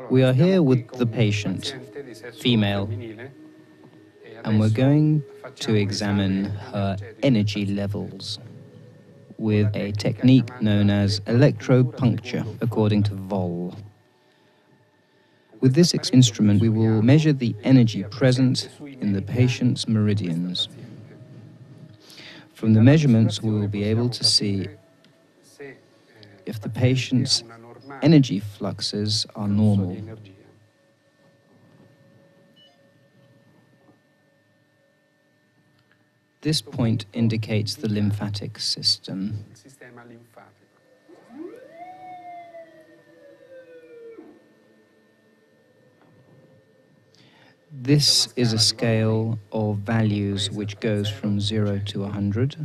We are here with the patient, female, and we're going to examine her energy levels with a technique known as electropuncture, according to Vol. With this instrument, we will measure the energy present in the patient's meridians. From the measurements, we will be able to see if the patient's energy fluxes are normal. This point indicates the lymphatic system. This is a scale of values which goes from 0 to 100,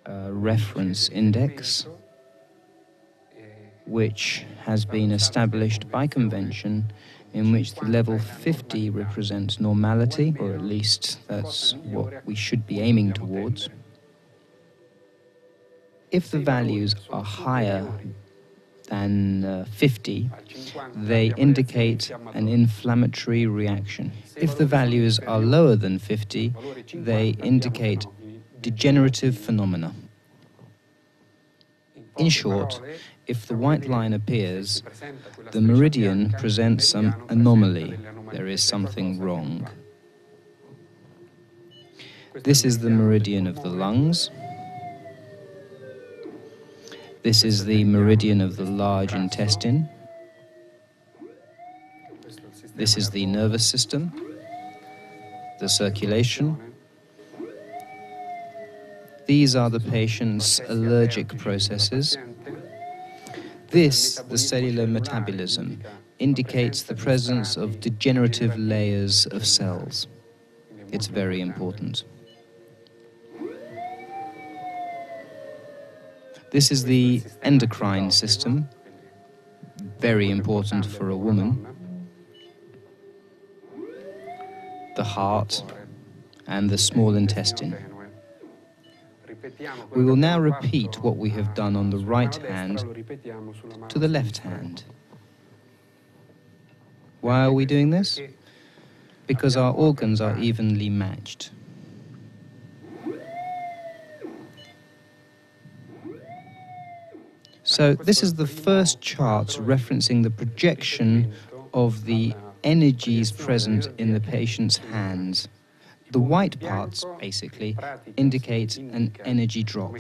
a reference index, which has been established by convention, in which the level 50 represents normality, or at least that's what we should be aiming towards. If the values are higher than 50, they indicate an inflammatory reaction. If the values are lower than 50, they indicate degenerative phenomena. In short, if the white line appears, the meridian presents some anomaly. There is something wrong. This is the meridian of the lungs. This is the meridian of the large intestine. This is the nervous system, the circulation. These are the patient's allergic processes. This, the cellular metabolism, indicates the presence of degenerative layers of cells. It's very important. This is the endocrine system, very important for a woman. The heart and the small intestine. We will now repeat what we have done on the right hand to the left hand. Why are we doing this? Because our organs are evenly matched. So this is the first chart referencing the projection of the energies present in the patient's hands. The white parts, basically, indicate an energy drop.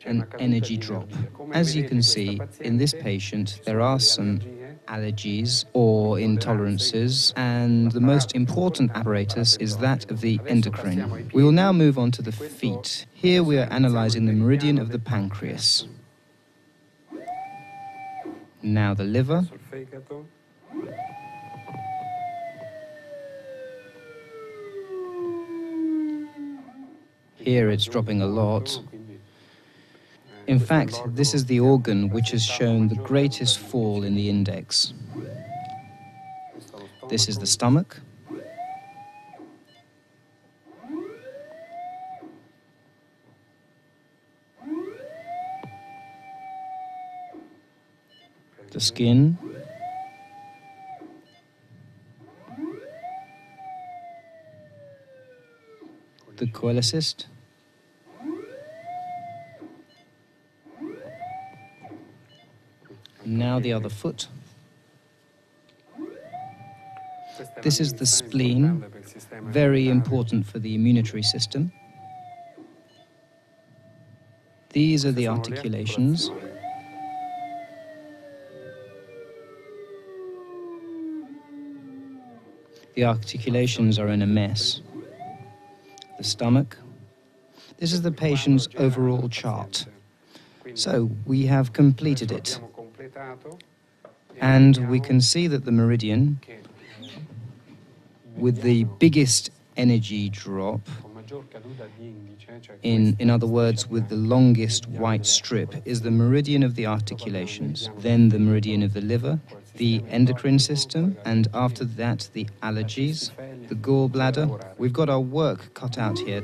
An energy drop. As you can see, in this patient, there are some allergies or intolerances, and the most important apparatus is that of the endocrine. We will now move on to the feet. Here we are analyzing the meridian of the pancreas. Now the liver. Here it's dropping a lot. In fact, this is the organ which has shown the greatest fall in the index. This is the stomach. The skin. The cholecyst. Now the other foot. This is the spleen, very important for the immunitary system. These are the articulations. The articulations are in a mess. The stomach. This is the patient's overall chart. So we have completed it. And we can see that the meridian, with the biggest energy drop, in other words, with the longest white strip, is the meridian of the articulations, then the meridian of the liver, the endocrine system, and after that the allergies, the gallbladder. We've got our work cut out here.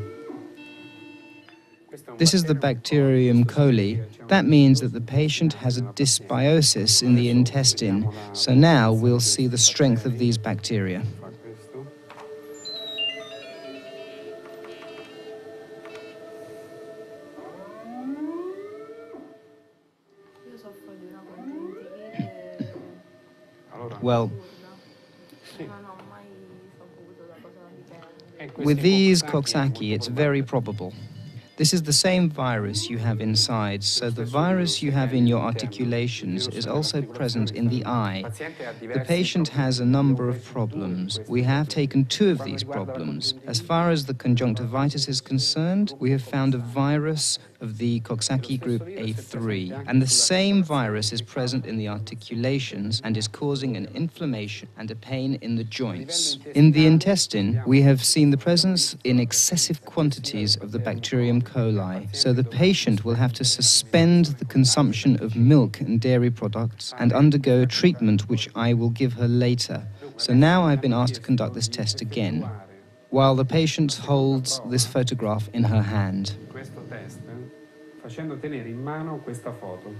This is the bacterium coli. That means that the patient has a dysbiosis in the intestine. So now we'll see the strength of these bacteria. Well, with these Coxsackie, it's very probable. This is the same virus you have inside, so the virus you have in your articulations is also present in the eye. The patient has a number of problems. We have taken 2 of these problems. As far as the conjunctivitis is concerned, we have found a virus of the Coxsackie group A3, and the same virus is present in the articulations and is causing an inflammation and a pain in the joints. In the intestine, we have seen the presence in excessive quantities of the bacterium coli, so the patient will have to suspend the consumption of milk and dairy products and undergo treatment which I will give her later. So now I've been asked to conduct this test again, while the patient holds this photograph in her hand. Facendo tenere in mano questa foto.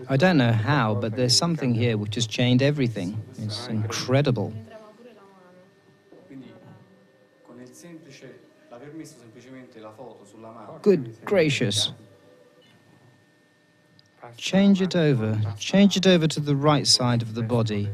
I don't know how, but there's something here which has changed everything. It's incredible. Good gracious. Change it over. Change it over to the right side of the body.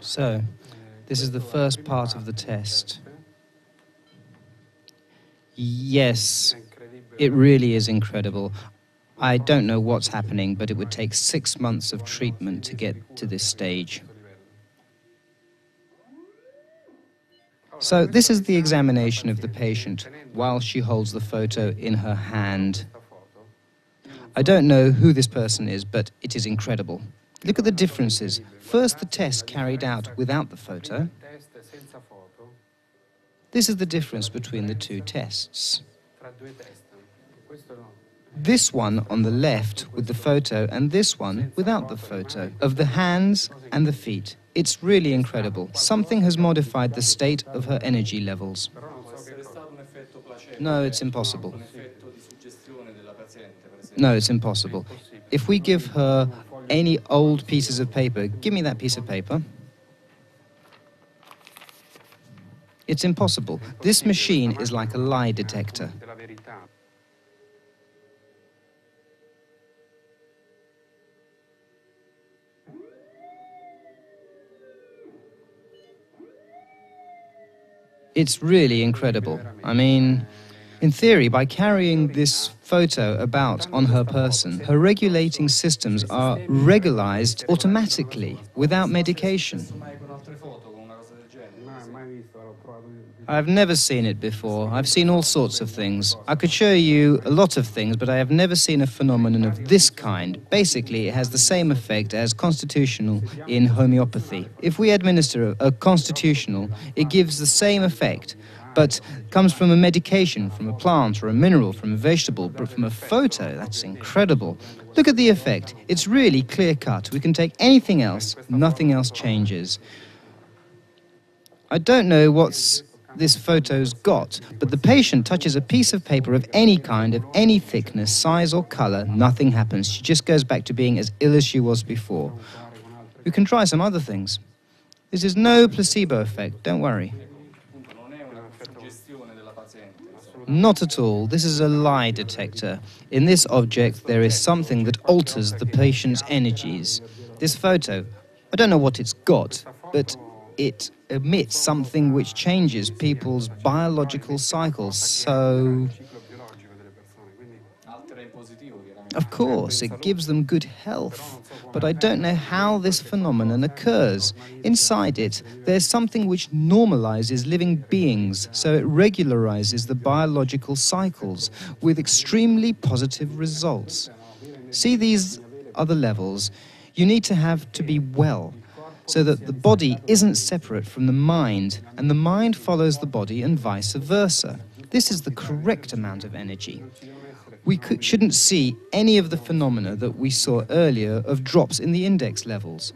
So, this is the first part of the test. Yes, it really is incredible. I don't know what's happening, but it would take 6 months of treatment to get to this stage. So this is the examination of the patient while she holds the photo in her hand. I don't know who this person is, but it is incredible. Look at the differences. First, the test carried out without the photo. This is the difference between the 2 tests. This one on the left with the photo and this one without the photo, of the hands and the feet. It's really incredible. Something has modified the state of her energy levels. No, it's impossible. No, it's impossible. If we give her any old pieces of paper, give me that piece of paper. It's impossible. This machine is like a lie detector. It's really incredible. I mean, in theory, by carrying this photo about on her person, her regulating systems are regularized automatically, without medication. I've never seen it before. I've seen all sorts of things. I could show you a lot of things, but I have never seen a phenomenon of this kind. Basically, it has the same effect as constitutional in homeopathy. If we administer a constitutional, it gives the same effect, but comes from a medication, from a plant or a mineral, from a vegetable, but from a photo, that's incredible. Look at the effect. It's really clear-cut. We can take anything else, nothing else changes. I don't know what's this photo's got, but the patient touches a piece of paper of any kind, of any thickness, size or color, nothing happens. She just goes back to being as ill as she was before. We can try some other things. This is no placebo effect, don't worry. Not at all. This is a lie detector. In this object, there is something that alters the patient's energies. This photo, I don't know what it's got, but it emits something which changes people's biological cycles. So, of course, it gives them good health. But I don't know how this phenomenon occurs. Inside it, there's something which normalizes living beings, so it regularizes the biological cycles with extremely positive results. See, these are the levels. You need to have to be well, so that the body isn't separate from the mind, and the mind follows the body and vice versa. This is the correct amount of energy. We shouldn't see any of the phenomena that we saw earlier of drops in the index levels.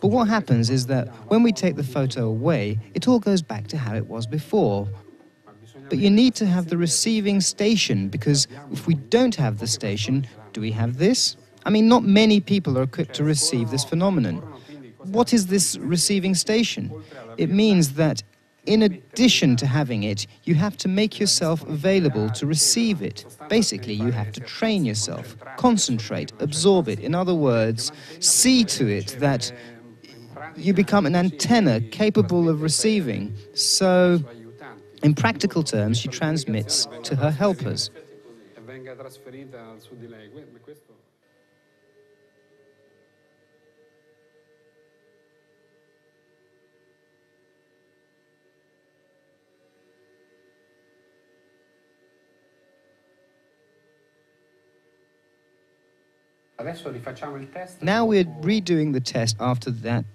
But what happens is that when we take the photo away, it all goes back to how it was before. But you need to have the receiving station, because if we don't have the station, do we have this? I mean, not many people are equipped to receive this phenomenon. What is this receiving station? It means that in addition to having it, you have to make yourself available to receive it. Basically, you have to train yourself, concentrate, absorb it. In other words, see to it that you become an antenna capable of receiving. So, in practical terms, she transmits to her helpers. Now we're redoing the test after that,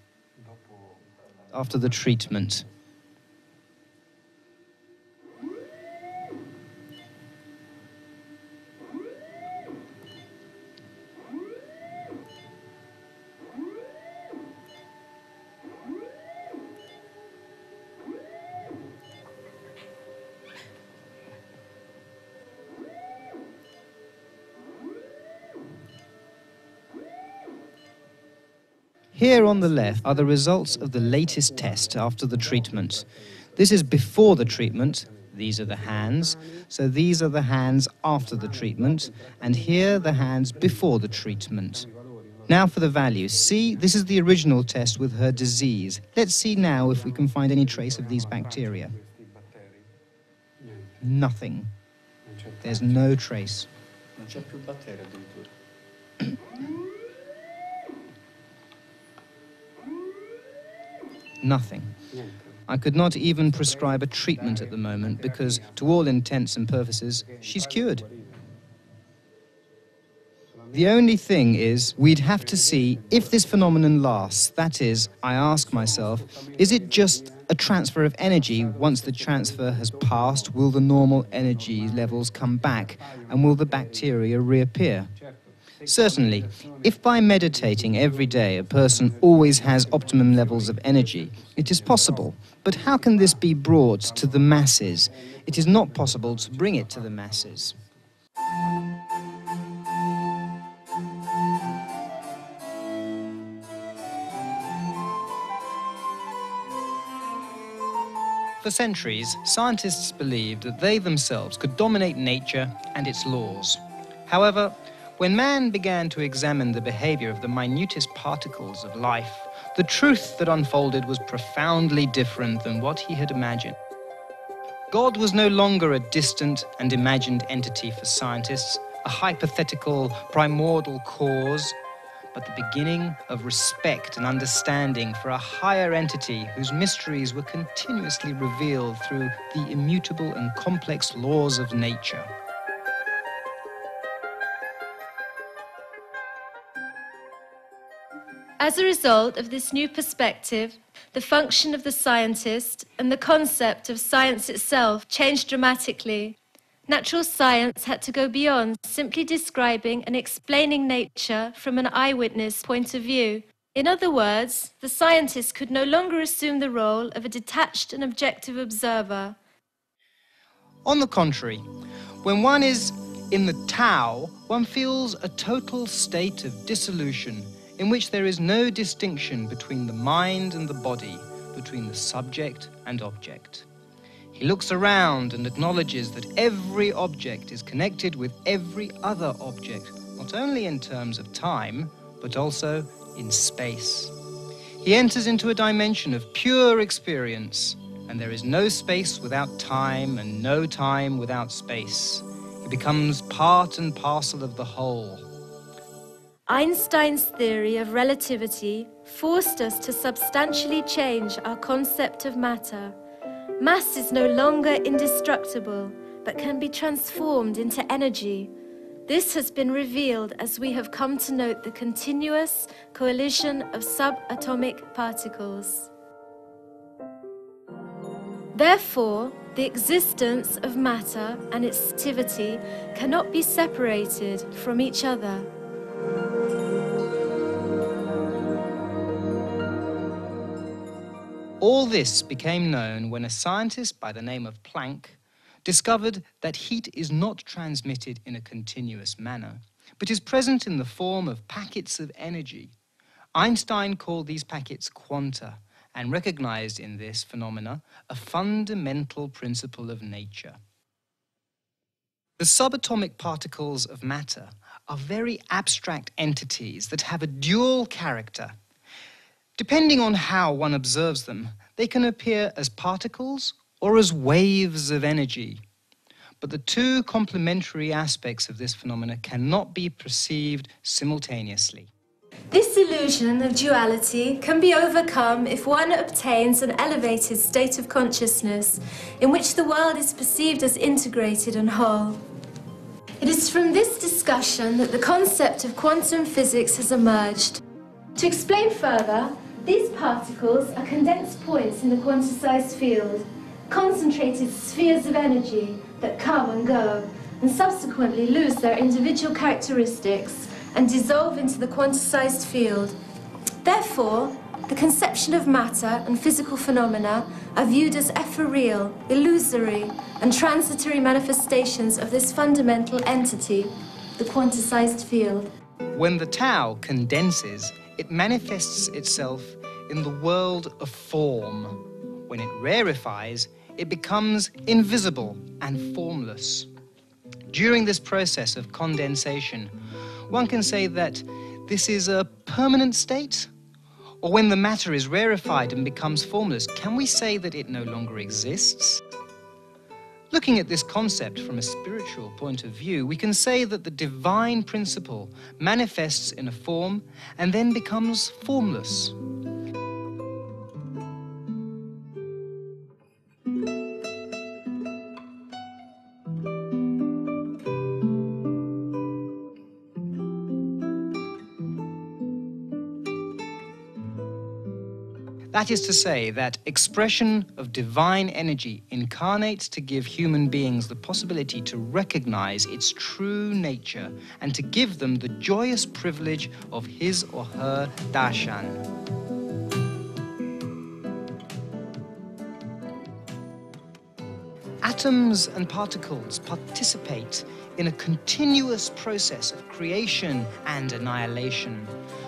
after the treatment. Here on the left are the results of the latest test after the treatment. This is before the treatment. These are the hands. So these are the hands after the treatment. And here the hands before the treatment. Now for the values. See, this is the original test with her disease. Let's see now if we can find any trace of these bacteria. Nothing. There's no trace. Nothing. I could not even prescribe a treatment at the moment because, to all intents and purposes, she's cured. The only thing is, we'd have to see if this phenomenon lasts. That is, I ask myself, is it just a transfer of energy? Once the transfer has passed, will the normal energy levels come back and will the bacteria reappear? Certainly, if by meditating every day a person always has optimum levels of energy, it is possible. But how can this be brought to the masses? It is not possible to bring it to the masses. For centuries, scientists believed that they themselves could dominate nature and its laws. However, when man began to examine the behavior of the minutest particles of life, the truth that unfolded was profoundly different than what he had imagined. God was no longer a distant and imagined entity for scientists, a hypothetical, primordial cause, but the beginning of respect and understanding for a higher entity whose mysteries were continuously revealed through the immutable and complex laws of nature. As a result of this new perspective, the function of the scientist and the concept of science itself changed dramatically. Natural science had to go beyond simply describing and explaining nature from an eyewitness point of view. In other words, the scientist could no longer assume the role of a detached and objective observer. On the contrary, when one is in the Tao, one feels a total state of dissolution, in which there is no distinction between the mind and the body, between the subject and object. He looks around and acknowledges that every object is connected with every other object, not only in terms of time, but also in space. He enters into a dimension of pure experience, and there is no space without time and no time without space. He becomes part and parcel of the whole. Einstein's theory of relativity forced us to substantially change our concept of matter. Mass is no longer indestructible, but can be transformed into energy. This has been revealed as we have come to note the continuous coalition of subatomic particles. Therefore, the existence of matter and its activity cannot be separated from each other. All this became known when a scientist by the name of Planck discovered that heat is not transmitted in a continuous manner, but is present in the form of packets of energy. Einstein called these packets quanta and recognized in this phenomena a fundamental principle of nature. The subatomic particles of matter are very abstract entities that have a dual character. Depending on how one observes them, they can appear as particles or as waves of energy. But the two complementary aspects of this phenomena cannot be perceived simultaneously. This illusion of duality can be overcome if one obtains an elevated state of consciousness in which the world is perceived as integrated and whole. It is from this discussion that the concept of quantum physics has emerged. To explain further, these particles are condensed points in the quantized field, concentrated spheres of energy that come and go, and subsequently lose their individual characteristics and dissolve into the quantized field. Therefore, the conception of matter and physical phenomena are viewed as ethereal, illusory, and transitory manifestations of this fundamental entity, the quantized field. When the tau condenses, it manifests itself in the world of form. When it rarefies, it becomes invisible and formless. During this process of condensation, one can say that this is a permanent state? Or when the matter is rarefied and becomes formless, can we say that it no longer exists? Looking at this concept from a spiritual point of view, we can say that the divine principle manifests in a form and then becomes formless. That is to say that expression of divine energy incarnates to give human beings the possibility to recognize its true nature and to give them the joyous privilege of his or her darshan. Atoms and particles participate in a continuous process of creation and annihilation,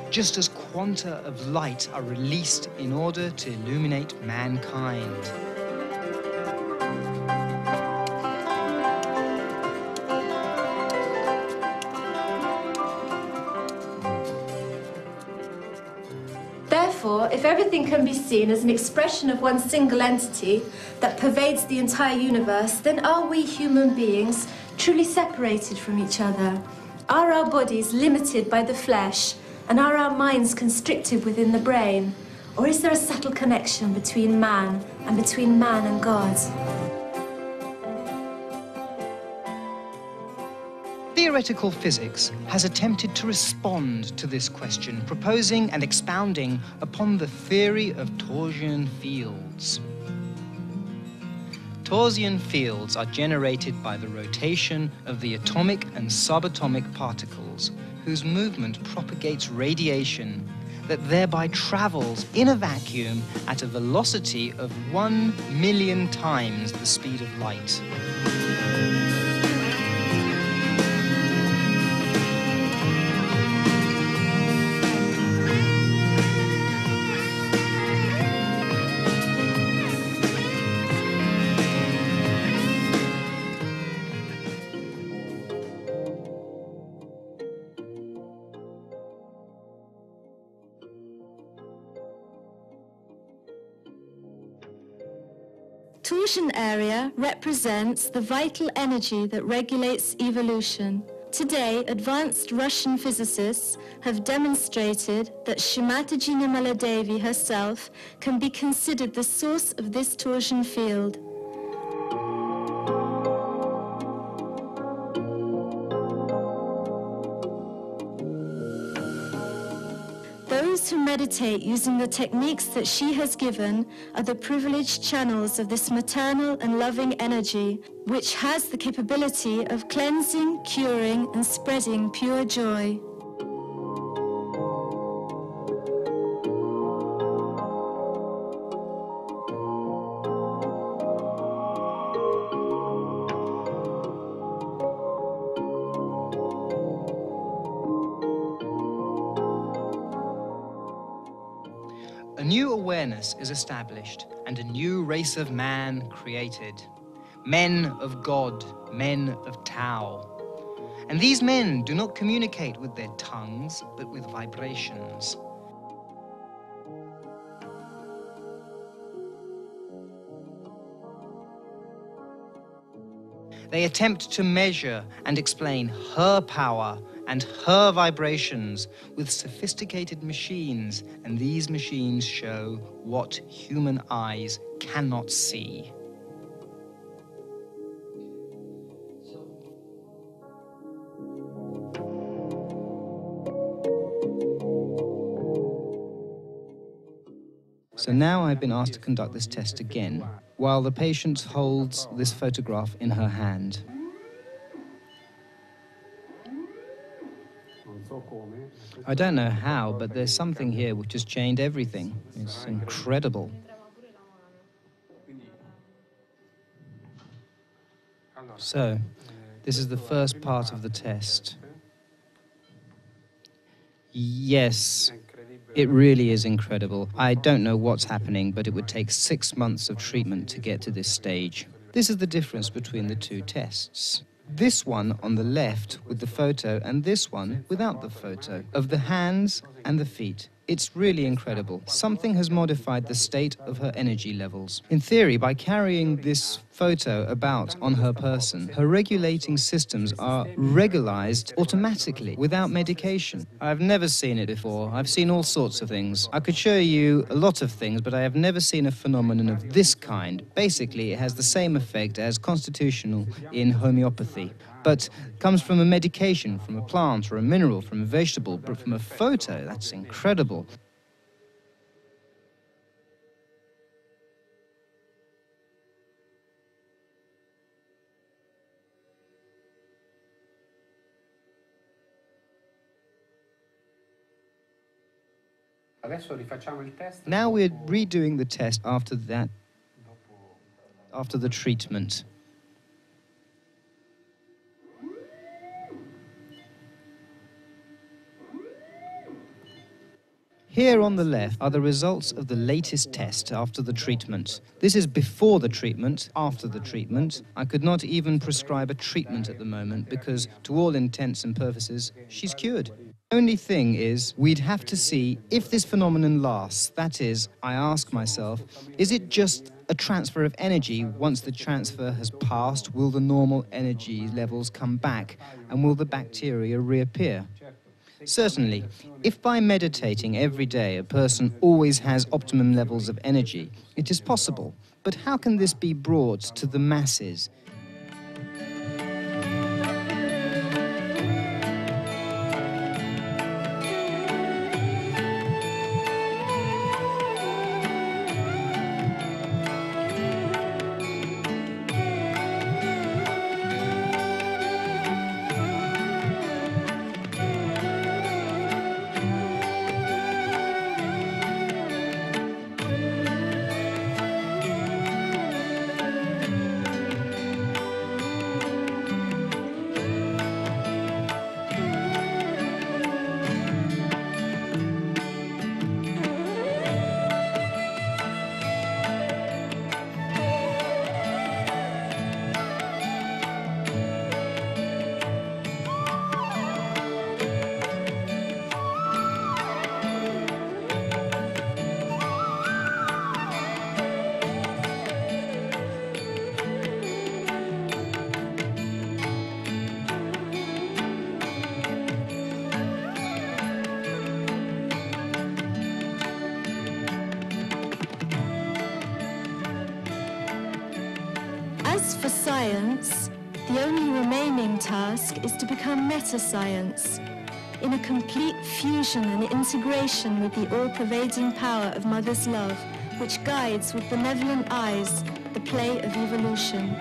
just as quanta of light are released in order to illuminate mankind. Therefore, if everything can be seen as an expression of one single entity that pervades the entire universe, then are we human beings truly separated from each other? Are our bodies limited by the flesh? And are our minds constricted within the brain? Or is there a subtle connection between man and God? Theoretical physics has attempted to respond to this question, proposing and expounding upon the theory of torsion fields. Torsion fields are generated by the rotation of the atomic and subatomic particles, whose movement propagates radiation that thereby travels in a vacuum at a velocity of 1,000,000 times the speed of light. Torsion area represents the vital energy that regulates evolution. Today, advanced Russian physicists have demonstrated that Shrimati Nimaladevi herself can be considered the source of this torsion field. Those who meditate using the techniques that she has given are the privileged channels of this maternal and loving energy, which has the capability of cleansing, curing, and spreading pure joy. A new awareness is established and a new race of man created. Men of God, men of Tao. And these men do not communicate with their tongues, but with vibrations. They attempt to measure and explain her power and her vibrations with sophisticated machines, and these machines show what human eyes cannot see. So now I've been asked to conduct this test again, while the patient holds this photograph in her hand. I don't know how, but there's something here which has changed everything. It's incredible. So, this is the first part of the test. Yes, it really is incredible. I don't know what's happening, but it would take 6 months of treatment to get to this stage. This is the difference between the two tests. This one on the left with the photo and this one without the photo of the hands and the feet. It's really incredible. Something has modified the state of her energy levels. In theory, by carrying this photo about on her person, her regulating systems are regularized automatically without medication. I've never seen it before. I've seen all sorts of things. I could show you a lot of things, but I have never seen a phenomenon of this kind. Basically, it has the same effect as constitutional in homeopathy, but comes from a medication, from a plant or a mineral, from a vegetable, but from a photo, that's incredible. Now we're redoing the test after that, after the treatment. Here on the left are the results of the latest test after the treatment. This is before the treatment, after the treatment. I could not even prescribe a treatment at the moment because, to all intents and purposes, she's cured. The only thing is, we'd have to see if this phenomenon lasts. That is, I ask myself, is it just a transfer of energy? Once the transfer has passed, will the normal energy levels come back and will the bacteria reappear? Certainly, if by meditating every day a person always has optimum levels of energy, it is possible. But how can this be brought to the masses? As for science, the only remaining task is to become meta-science, in a complete fusion and integration with the all-pervading power of Mother's love, which guides with benevolent eyes the play of evolution.